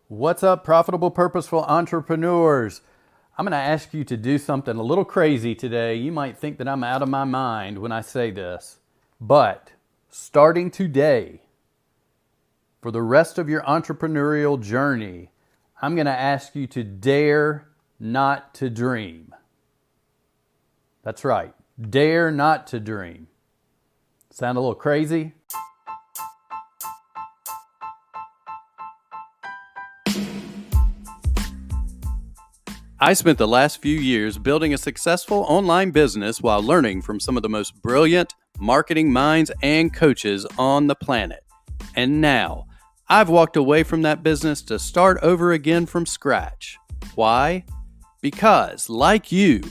What's up, profitable, purposeful entrepreneurs? I'm going to ask you to do something a little crazy today. You might think that I'm out of my mind when I say this, but starting today, for the rest of your entrepreneurial journey, I'm going to ask you to dare not to dream. That's right, dare not to dream. Sound a little crazy? I spent the last few years building a successful online business while learning from some of the most brilliant marketing minds and coaches on the planet. And now, I've walked away from that business to start over again from scratch. Why? Because, like you,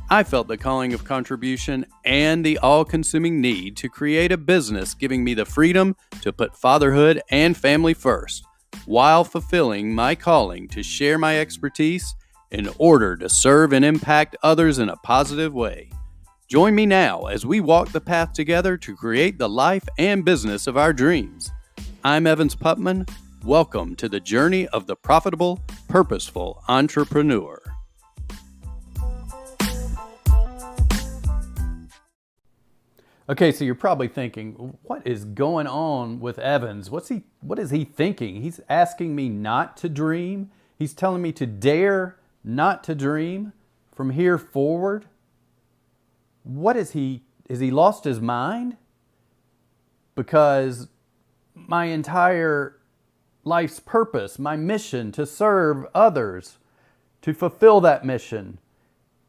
I felt the calling of contribution and the all-consuming need to create a business giving me the freedom to put fatherhood and family first, while fulfilling my calling to share my expertise in order to serve and impact others in a positive way. Join me now as we walk the path together to create the life and business of our dreams. I'm Evans Putman. Welcome to the journey of the profitable, purposeful entrepreneur. Okay, so you're probably thinking, what is going on with Evans? What is he thinking? He's asking me not to dream. He's telling me to dare not to dream from here forward. What is he lost his mind? Because my entire life's purpose, my mission to serve others, to fulfill that mission,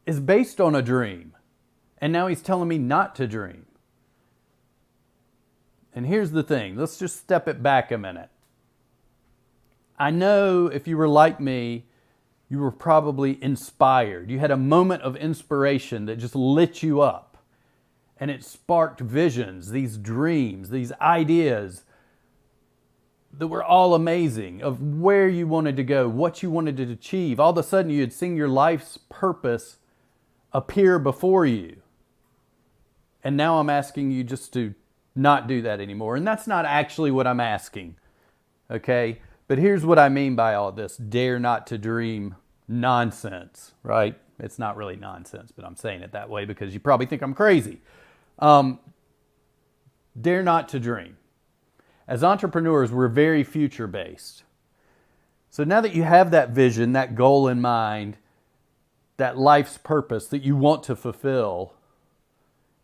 is based on a dream. And now he's telling me not to dream. And here's the thing, let's just step it back a minute. I know if you were like me, you were probably inspired. You had a moment of inspiration that just lit you up. And it sparked visions, these dreams, these ideas that were all amazing of where you wanted to go, what you wanted to achieve. All of a sudden you had seen your life's purpose appear before you. And now I'm asking you just to not do that anymore. And that's not actually what I'm asking. Okay? But here's what I mean by all this dare not to dream nonsense, right? It's not really nonsense, but I'm saying it that way because you probably think I'm crazy. Dare not to dream. As entrepreneurs, we're very future-based. So now that you have that vision, that goal in mind, that life's purpose that you want to fulfill,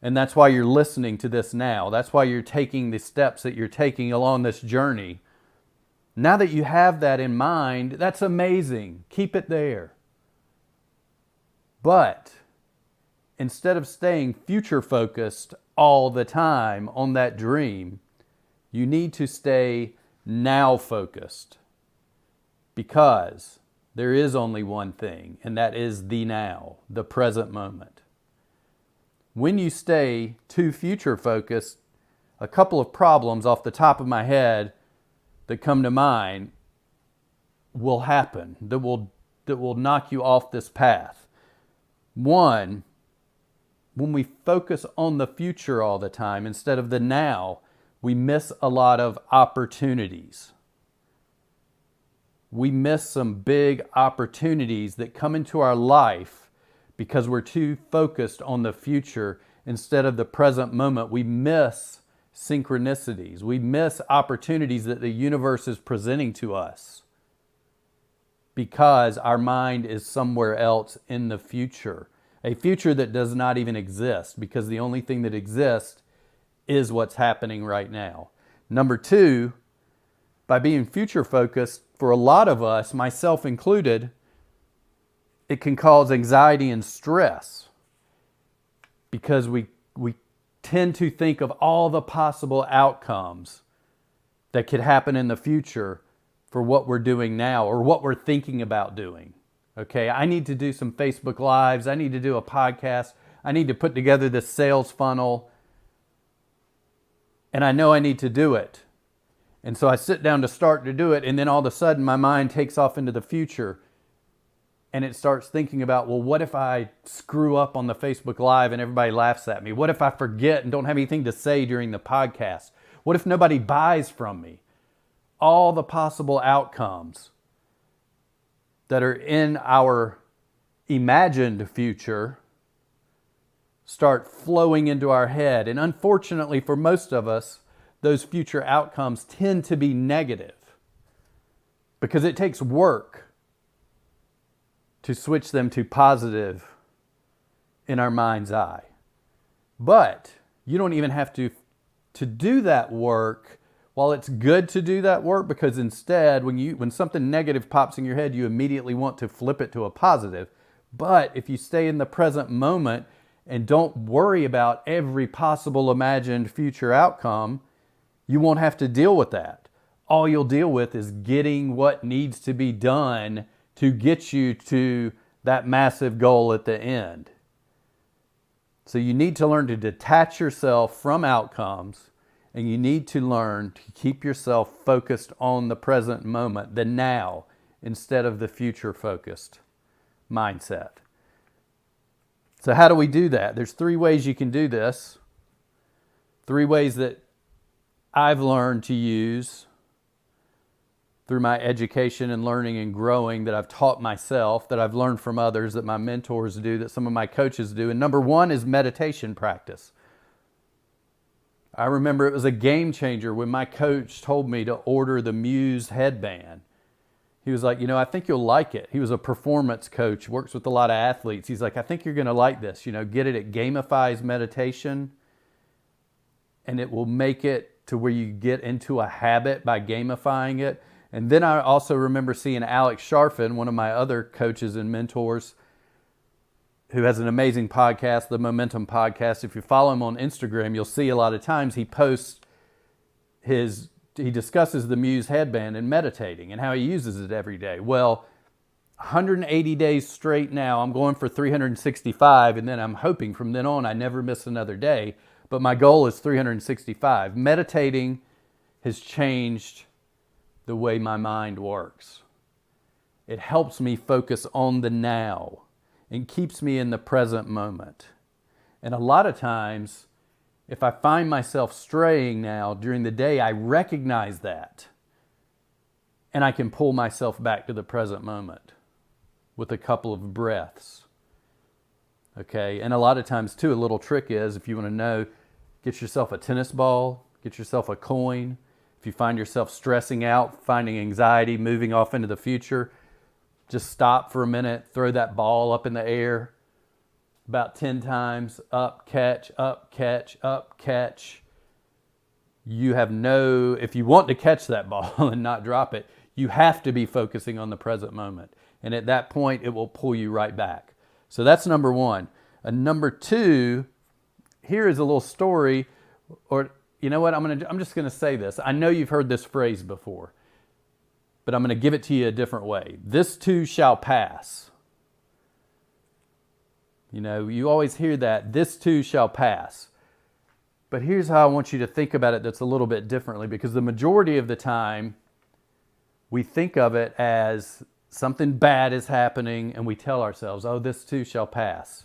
and that's why you're listening to this now, that's why you're taking the steps that you're taking along this journey. Now that you have that in mind, that's amazing. Keep it there. But instead of staying future focused all the time on that dream, you need to stay now focused. Because there is only one thing, and that is the now, the present moment. When you stay too future focused, a couple of problems off the top of my head that come to mind will happen, that will knock you off this path. One, when we focus on the future all the time instead of the now, we miss a lot of opportunities. We miss some big opportunities that come into our life because we're too focused on the future instead of the present moment. We miss synchronicities. We miss opportunities that the universe is presenting to us because our mind is somewhere else in the future. A future that does not even exist because the only thing that exists is what's happening right now. Number two, by being future focused, for a lot of us, myself included, it can cause anxiety and stress because we tend to think of all the possible outcomes that could happen in the future for what we're doing now or what we're thinking about doing. Okay, I need to do some Facebook Lives. I need to do a podcast. I need to put together this sales funnel. And I know I need to do it. And so I sit down to start to do it, and then all of a sudden my mind takes off into the future and it starts thinking about, well, what if I screw up on the Facebook Live and everybody laughs at me? What if I forget and don't have anything to say during the podcast? What if nobody buys from me? All the possible outcomes that are in our imagined future start flowing into our head. And unfortunately for most of us, those future outcomes tend to be negative because it takes work to switch them to positive in our mind's eye. But you don't even have to do that work while it's good to do that work, because instead, when something negative pops in your head, you immediately want to flip it to a positive. But if you stay in the present moment and don't worry about every possible imagined future outcome, you won't have to deal with that. All you'll deal with is getting what needs to be done to get you to that massive goal at the end. So you need to learn to detach yourself from outcomes, and you need to learn to keep yourself focused on the present moment, the now, instead of the future-focused mindset. So how do we do that? There's 3 ways you can do this. 3 ways that I've learned to use through my education and learning and growing, that I've taught myself, that I've learned from others, that my mentors do, that some of my coaches do. And number 1 is meditation practice. I remember it was a game changer when my coach told me to order the Muse headband. He was like, I think you'll like it. He was a performance coach, works with a lot of athletes. He's like, I think you're going to like this. Get it. It gamifies meditation, and it will make it to where you get into a habit by gamifying it. And then I also remember seeing Alex Sharfin, one of my other coaches and mentors, who has an amazing podcast, the Momentum Podcast. If you follow him on Instagram, you'll see a lot of times he discusses the Muse headband and meditating and how he uses it every day. Well, 180 days straight now, I'm going for 365, and then I'm hoping from then on I never miss another day. But my goal is 365. Meditating has changed the way my mind works. It helps me focus on the now and keeps me in the present moment. And a lot of times, if I find myself straying now during the day, I recognize that. And I can pull myself back to the present moment with a couple of breaths. Okay, and a lot of times too, a little trick is, if you want to know, get yourself a tennis ball, get yourself a coin. If you find yourself stressing out, finding anxiety, moving off into the future, just stop for a minute, throw that ball up in the air about 10 times, up, catch, up, catch, up, catch. If you want to catch that ball and not drop it, you have to be focusing on the present moment. And at that point, it will pull you right back. So that's number 1. And number 2, here is a little story, or you know what, I'm just going to say this. I know you've heard this phrase before, but I'm going to give it to you a different way. This too shall pass. You always hear that, this too shall pass. But here's how I want you to think about it that's a little bit differently, because the majority of the time, we think of it as something bad is happening, and we tell ourselves, oh, this too shall pass.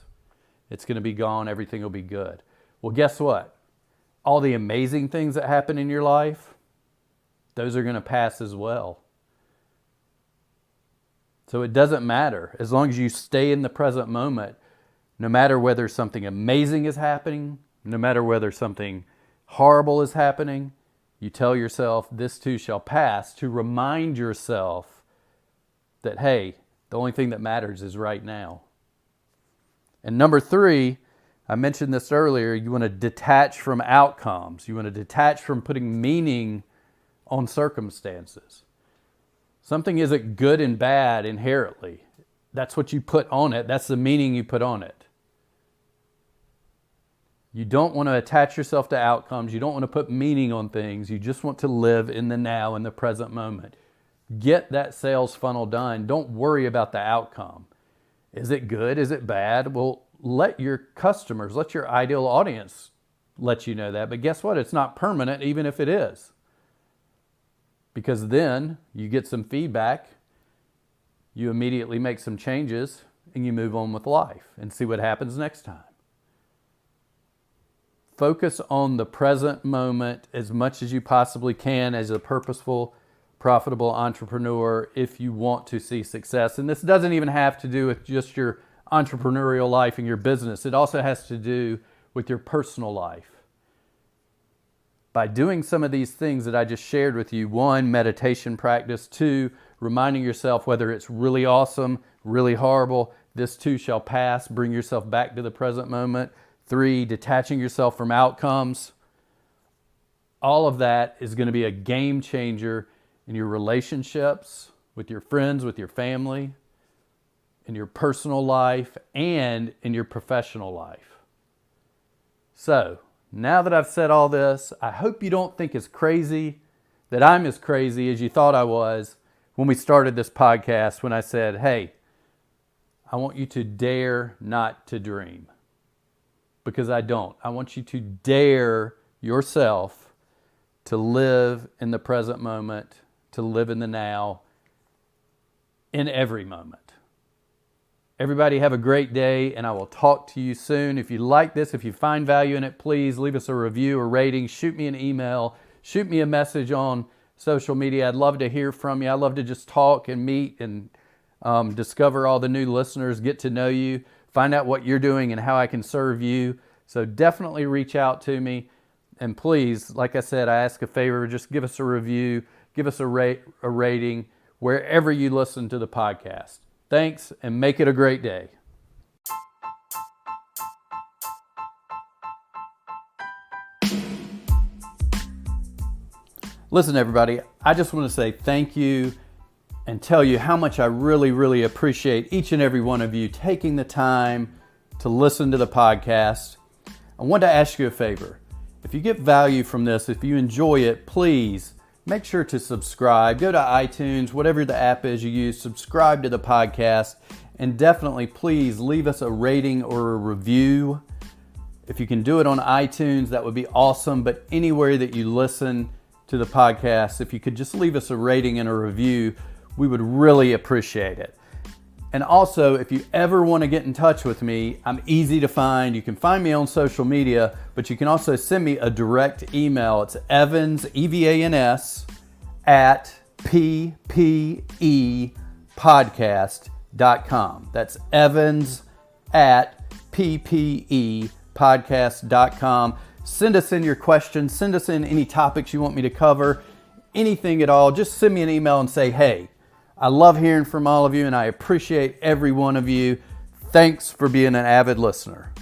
It's going to be gone, everything will be good. Well, guess what? All the amazing things that happen in your life, those are going to pass as well. So it doesn't matter. As long as you stay in the present moment, no matter whether something amazing is happening, no matter whether something horrible is happening, you tell yourself, this too shall pass, to remind yourself that, hey, the only thing that matters is right now. And number 3, I mentioned this earlier, you want to detach from outcomes. You want to detach from putting meaning on circumstances. Something isn't good and bad inherently. That's what you put on it. That's the meaning you put on it. You don't want to attach yourself to outcomes. You don't want to put meaning on things. You just want to live in the now, in the present moment. Get that sales funnel done. Don't worry about the outcome. Is it good? Is it bad? Well, let your customers, let your ideal audience let you know that. But guess what? It's not permanent, even if it is. Because then you get some feedback, you immediately make some changes, and you move on with life and see what happens next time. Focus on the present moment as much as you possibly can as a purposeful profitable entrepreneur if you want to see success. And this doesn't even have to do with just your entrepreneurial life and your business. It also has to do with your personal life. By doing some of these things that I just shared with you, 1, meditation practice, 2, reminding yourself whether it's really awesome, really horrible, this too shall pass, bring yourself back to the present moment, 3, detaching yourself from outcomes. All of that is going to be a game changer in your relationships, with your friends, with your family, in your personal life, and in your professional life. So, now that I've said all this, I hope you don't think as crazy that I'm as crazy as you thought I was when we started this podcast, when I said, hey, I want you to dare not to dream. Because I don't. I want you to dare yourself to live in the present moment, to live in the now, in every moment. Everybody have a great day, and I will talk to you soon. If you like this, if you find value in it, please leave us a review or rating. Shoot me an email. Shoot me a message on social media. I'd love to hear from you. I'd love to just talk and meet and discover all the new listeners, get to know you, find out what you're doing and how I can serve you. So definitely reach out to me. And please, like I said, I ask a favor, just give us a review, give us a rating wherever you listen to the podcast. Thanks, and make it a great day. Listen, everybody, I just want to say thank you and tell you how much I really, really appreciate each and every one of you taking the time to listen to the podcast. I want to ask you a favor. If you get value from this, if you enjoy it, please make sure to subscribe. Go to iTunes, whatever the app is you use, subscribe to the podcast, and definitely please leave us a rating or a review. If you can do it on iTunes, that would be awesome. But anywhere that you listen to the podcast, if you could just leave us a rating and a review, we would really appreciate it. And also, if you ever want to get in touch with me, I'm easy to find. You can find me on social media, but you can also send me a direct email. It's Evans, EVANS, at ppepodcast.com. That's Evans at ppepodcast.com. Send us in your questions. Send us in any topics you want me to cover, anything at all. Just send me an email and say, hey, I love hearing from all of you, and I appreciate every one of you. Thanks for being an avid listener.